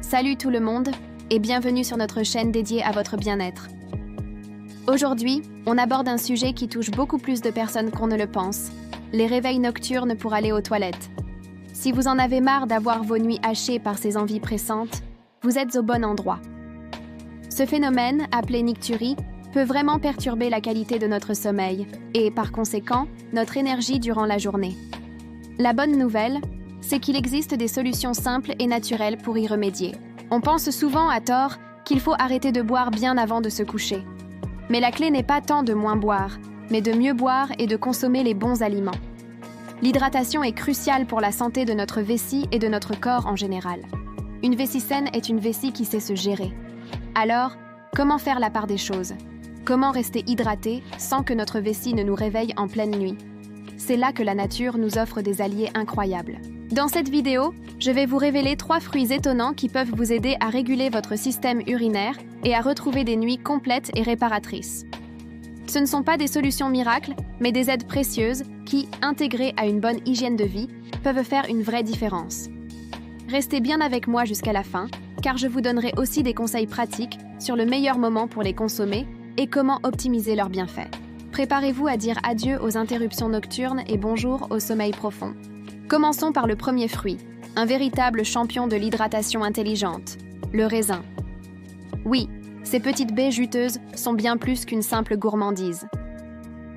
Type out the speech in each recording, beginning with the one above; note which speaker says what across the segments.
Speaker 1: Salut tout le monde et bienvenue sur notre chaîne dédiée à votre bien-être. Aujourd'hui, on aborde un sujet qui touche beaucoup plus de personnes qu'on ne le pense, les réveils nocturnes pour aller aux toilettes. Si vous en avez marre d'avoir vos nuits hachées par ces envies pressantes, vous êtes au bon endroit. Ce phénomène, appelé nicturie, peut vraiment perturber la qualité de notre sommeil et, par conséquent, notre énergie durant la journée. La bonne nouvelle, c'est qu'il existe des solutions simples et naturelles pour y remédier. On pense souvent à tort qu'il faut arrêter de boire bien avant de se coucher. Mais la clé n'est pas tant de moins boire, mais de mieux boire et de consommer les bons aliments. L'hydratation est cruciale pour la santé de notre vessie et de notre corps en général. Une vessie saine est une vessie qui sait se gérer. Alors, comment faire la part des choses? Comment rester hydraté sans que notre vessie ne nous réveille en pleine nuit? C'est là que la nature nous offre des alliés incroyables. Dans cette vidéo, je vais vous révéler 3 fruits étonnants qui peuvent vous aider à réguler votre système urinaire et à retrouver des nuits complètes et réparatrices. Ce ne sont pas des solutions miracles, mais des aides précieuses qui, intégrées à une bonne hygiène de vie, peuvent faire une vraie différence. Restez bien avec moi jusqu'à la fin, car je vous donnerai aussi des conseils pratiques sur le meilleur moment pour les consommer et comment optimiser leurs bienfaits. Préparez-vous à dire adieu aux interruptions nocturnes et bonjour au sommeil profond. Commençons par le premier fruit, un véritable champion de l'hydratation intelligente, le raisin. Oui, ces petites baies juteuses sont bien plus qu'une simple gourmandise.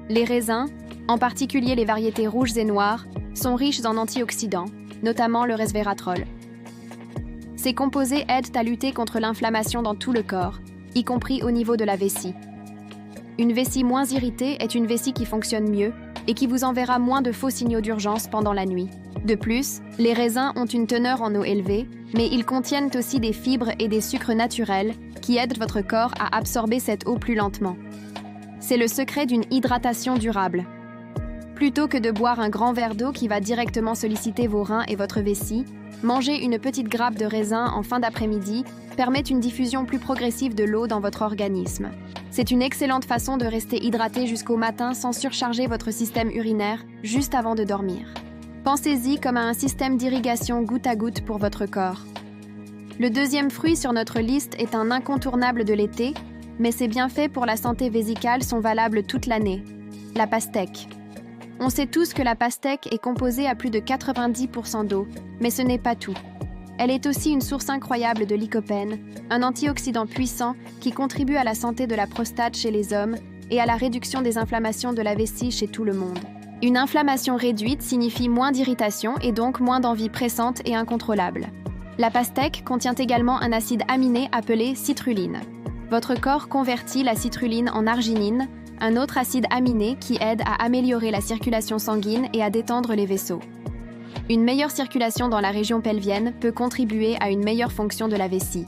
Speaker 1: Les raisins, en particulier les variétés rouges et noires, sont riches en antioxydants, notamment le resveratrol. Ces composés aident à lutter contre l'inflammation dans tout le corps, y compris au niveau de la vessie. Une vessie moins irritée est une vessie qui fonctionne mieux et qui vous enverra moins de faux signaux d'urgence pendant la nuit. De plus, les raisins ont une teneur en eau élevée, mais ils contiennent aussi des fibres et des sucres naturels qui aident votre corps à absorber cette eau plus lentement. C'est le secret d'une hydratation durable. Plutôt que de boire un grand verre d'eau qui va directement solliciter vos reins et votre vessie, manger une petite grappe de raisin en fin d'après-midi permet une diffusion plus progressive de l'eau dans votre organisme. C'est une excellente façon de rester hydraté jusqu'au matin sans surcharger votre système urinaire juste avant de dormir. Pensez-y comme à un système d'irrigation goutte à goutte pour votre corps. Le deuxième fruit sur notre liste est un incontournable de l'été, mais ses bienfaits pour la santé vésicale sont valables toute l'année, la pastèque. On sait tous que la pastèque est composée à plus de 90% d'eau, mais ce n'est pas tout. Elle est aussi une source incroyable de lycopène, un antioxydant puissant qui contribue à la santé de la prostate chez les hommes et à la réduction des inflammations de la vessie chez tout le monde. Une inflammation réduite signifie moins d'irritation et donc moins d'envie pressante et incontrôlable. La pastèque contient également un acide aminé appelé citruline. Votre corps convertit la citruline en arginine, un autre acide aminé qui aide à améliorer la circulation sanguine et à détendre les vaisseaux. Une meilleure circulation dans la région pelvienne peut contribuer à une meilleure fonction de la vessie.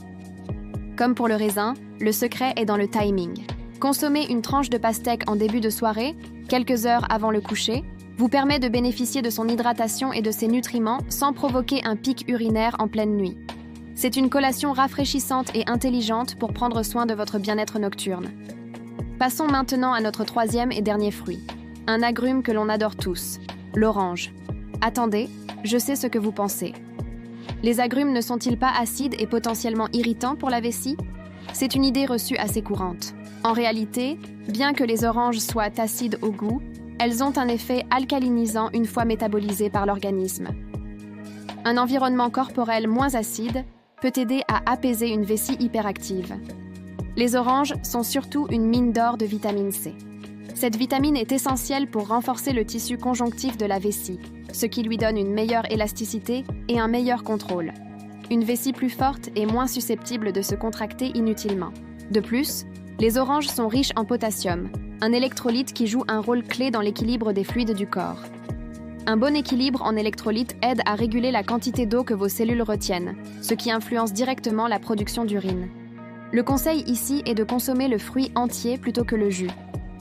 Speaker 1: Comme pour le raisin, le secret est dans le timing. Consommer une tranche de pastèque en début de soirée, quelques heures avant le coucher, vous permet de bénéficier de son hydratation et de ses nutriments sans provoquer un pic urinaire en pleine nuit. C'est une collation rafraîchissante et intelligente pour prendre soin de votre bien-être nocturne. Passons maintenant à notre troisième et dernier fruit, un agrume que l'on adore tous, l'orange. Attendez, je sais ce que vous pensez. Les agrumes ne sont-ils pas acides et potentiellement irritants pour la vessie? C'est une idée reçue assez courante. En réalité, bien que les oranges soient acides au goût, elles ont un effet alcalinisant une fois métabolisées par l'organisme. Un environnement corporel moins acide peut aider à apaiser une vessie hyperactive. Les oranges sont surtout une mine d'or de vitamine C. Cette vitamine est essentielle pour renforcer le tissu conjonctif de la vessie, ce qui lui donne une meilleure élasticité et un meilleur contrôle. Une vessie plus forte est moins susceptible de se contracter inutilement. De plus, les oranges sont riches en potassium, un électrolyte qui joue un rôle clé dans l'équilibre des fluides du corps. Un bon équilibre en électrolytes aide à réguler la quantité d'eau que vos cellules retiennent, ce qui influence directement la production d'urine. Le conseil ici est de consommer le fruit entier plutôt que le jus.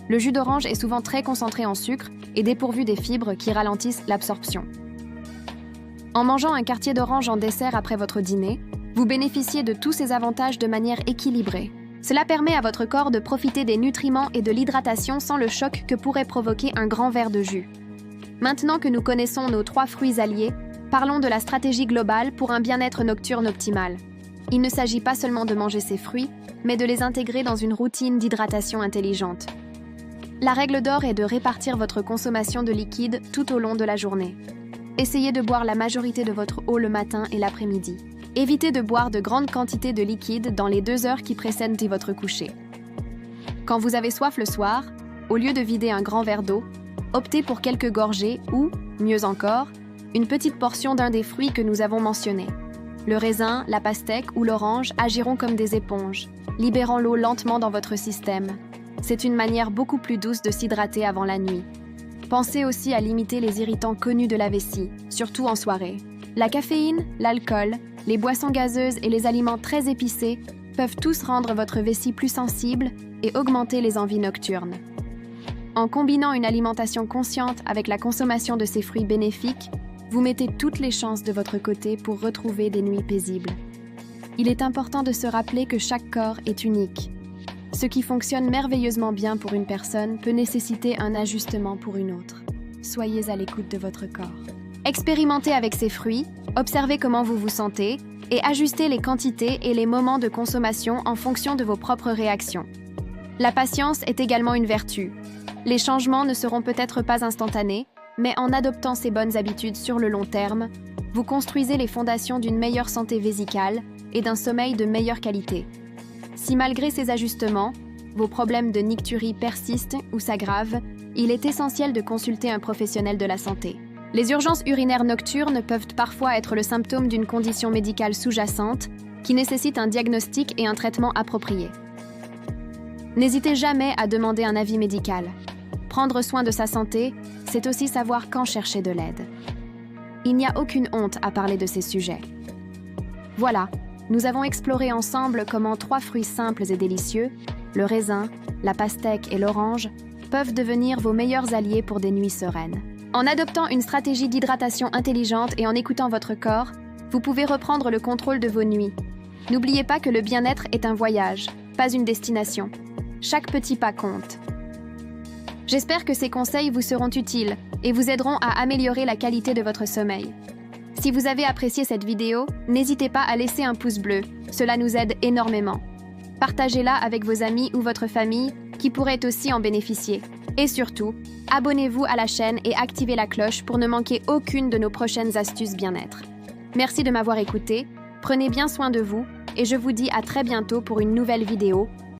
Speaker 1: Le jus d'orange est souvent très concentré en sucre et dépourvu des fibres qui ralentissent l'absorption. En mangeant un quartier d'orange en dessert après votre dîner, vous bénéficiez de tous ces avantages de manière équilibrée. Cela permet à votre corps de profiter des nutriments et de l'hydratation sans le choc que pourrait provoquer un grand verre de jus. Maintenant que nous connaissons nos 3 fruits alliés, parlons de la stratégie globale pour un bien-être nocturne optimal. Il ne s'agit pas seulement de manger ces fruits, mais de les intégrer dans une routine d'hydratation intelligente. La règle d'or est de répartir votre consommation de liquide tout au long de la journée. Essayez de boire la majorité de votre eau le matin et l'après-midi. Évitez de boire de grandes quantités de liquide dans les 2 heures qui précèdent votre coucher. Quand vous avez soif le soir, au lieu de vider un grand verre d'eau, optez pour quelques gorgées ou, mieux encore, une petite portion d'un des fruits que nous avons mentionnés. Le raisin, la pastèque ou l'orange agiront comme des éponges, libérant l'eau lentement dans votre système. C'est une manière beaucoup plus douce de s'hydrater avant la nuit. Pensez aussi à limiter les irritants connus de la vessie, surtout en soirée. La caféine, l'alcool, les boissons gazeuses et les aliments très épicés peuvent tous rendre votre vessie plus sensible et augmenter les envies nocturnes. En combinant une alimentation consciente avec la consommation de ces fruits bénéfiques, vous mettez toutes les chances de votre côté pour retrouver des nuits paisibles. Il est important de se rappeler que chaque corps est unique. Ce qui fonctionne merveilleusement bien pour une personne peut nécessiter un ajustement pour une autre. Soyez à l'écoute de votre corps. Expérimentez avec ces fruits, observez comment vous vous sentez et ajustez les quantités et les moments de consommation en fonction de vos propres réactions. La patience est également une vertu. Les changements ne seront peut-être pas instantanés, mais en adoptant ces bonnes habitudes sur le long terme, vous construisez les fondations d'une meilleure santé vésicale et d'un sommeil de meilleure qualité. Si malgré ces ajustements, vos problèmes de nicturie persistent ou s'aggravent, il est essentiel de consulter un professionnel de la santé. Les urgences urinaires nocturnes peuvent parfois être le symptôme d'une condition médicale sous-jacente qui nécessite un diagnostic et un traitement appropriés. N'hésitez jamais à demander un avis médical. Prendre soin de sa santé, c'est aussi savoir quand chercher de l'aide. Il n'y a aucune honte à parler de ces sujets. Voilà, nous avons exploré ensemble comment 3 fruits simples et délicieux, le raisin, la pastèque et l'orange, peuvent devenir vos meilleurs alliés pour des nuits sereines. En adoptant une stratégie d'hydratation intelligente et en écoutant votre corps, vous pouvez reprendre le contrôle de vos nuits. N'oubliez pas que le bien-être est un voyage, pas une destination. Chaque petit pas compte. J'espère que ces conseils vous seront utiles et vous aideront à améliorer la qualité de votre sommeil. Si vous avez apprécié cette vidéo, n'hésitez pas à laisser un pouce bleu, cela nous aide énormément. Partagez-la avec vos amis ou votre famille qui pourraient aussi en bénéficier. Et surtout, abonnez-vous à la chaîne et activez la cloche pour ne manquer aucune de nos prochaines astuces bien-être. Merci de m'avoir écouté, prenez bien soin de vous et je vous dis à très bientôt pour une nouvelle vidéo